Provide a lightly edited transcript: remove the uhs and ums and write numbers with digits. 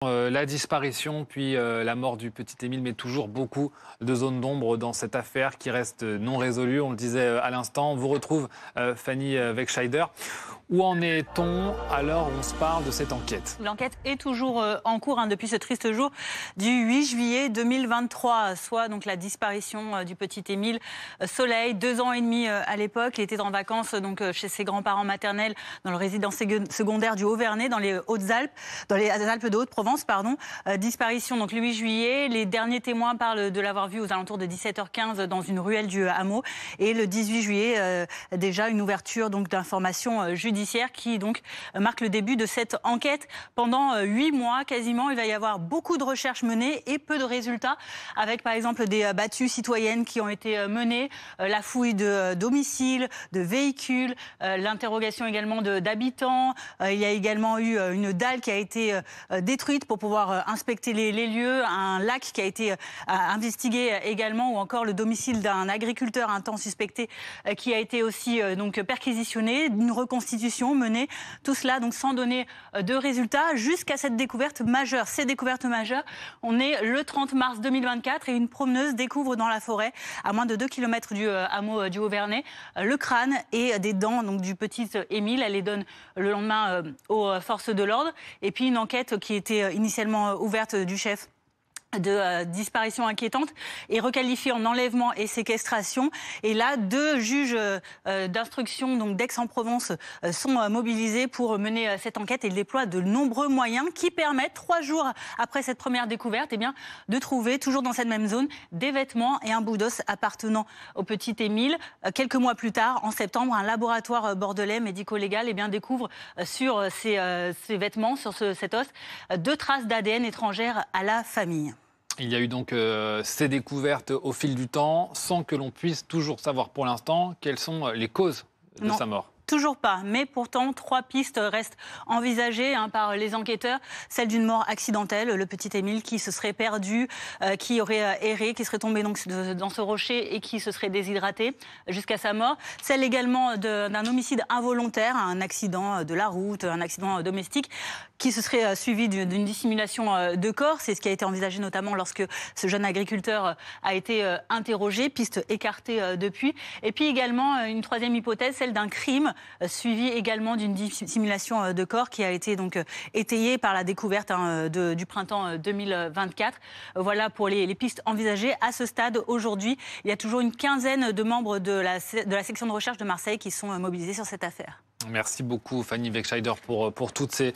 La disparition puis la mort du petit Émile met toujours beaucoup de zones d'ombre dans cette affaire qui reste non résolue. On le disait à l'instant. On vous retrouve Fanny Wegscheider. Où en est-on alors où on se parle de cette enquête? L'enquête est toujours en cours depuis ce triste jour du 8 juillet 2023, soit donc la disparition du petit Émile Soleil, 2 ans et demi à l'époque. Il était en vacances donc chez ses grands-parents maternels dans le résidence secondaire du Haut-Vernay, dans les Hautes-Alpes, dans les Alpes de Haute-Provence, pardon. Disparition donc le 8 juillet. Les derniers témoins parlent de l'avoir vu aux alentours de 17h15 dans une ruelle du hameau. Et le 18 juillet, déjà une ouverture donc d'informations judiciaires qui donc marque le début de cette enquête. Pendant 8 mois quasiment, il va y avoir beaucoup de recherches menées et peu de résultats, avec par exemple des battues citoyennes qui ont été menées, la fouille de domiciles, de véhicules, l'interrogation également d'habitants. Il y a également eu une dalle qui a été détruite pour pouvoir inspecter les lieux, un lac qui a été investigué également, ou encore le domicile d'un agriculteur un temps suspecté qui a été aussi donc perquisitionné, une reconstitution menée, tout cela donc sans donner de résultats jusqu'à cette découverte majeure. Ces découvertes majeures, on est le 30 mars 2024 et une promeneuse découvre dans la forêt, à moins de 2 km du hameau du Haut-Vernay, le crâne et des dents donc du petit Émile. Elle les donne le lendemain aux forces de l'ordre. Et puis une enquête qui était initialement ouverte du chef de disparition inquiétante est requalifiée en enlèvement et séquestration. Et là, 2 juges d'instruction donc d'Aix-en-Provence sont mobilisés pour mener cette enquête, et ils déploient de nombreux moyens qui permettent, 3 jours après cette première découverte, de trouver, toujours dans cette même zone, des vêtements et un bout d'os appartenant au petit Émile. Quelques mois plus tard, en septembre, un laboratoire bordelais médico-légal découvre sur ces vêtements, sur cet os, 2 traces d'ADN étrangères à la famille. Il y a eu donc ces découvertes au fil du temps, sans que l'on puisse toujours savoir pour l'instant quelles sont les causes de sa mort. Toujours pas, mais pourtant 3 pistes restent envisagées par les enquêteurs. Celle d'une mort accidentelle, le petit Émile qui se serait perdu, qui aurait erré, qui serait tombé donc dans ce rocher et qui se serait déshydraté jusqu'à sa mort. Celle également d'un homicide involontaire, un accident de la route, un accident domestique, qui se serait suivi d'une dissimulation de corps. C'est ce qui a été envisagé notamment lorsque ce jeune agriculteur a été interrogé, piste écartée depuis. Et puis également une 3e hypothèse, celle d'un crime, suivi également d'une dissimulation de corps qui a été donc étayée par la découverte du printemps 2024. Voilà pour les pistes envisagées. À ce stade, aujourd'hui, il y a toujours une 15aine de membres de la section de recherche de Marseille qui sont mobilisés sur cette affaire. Merci beaucoup Fanny Wegscheider pour toutes ces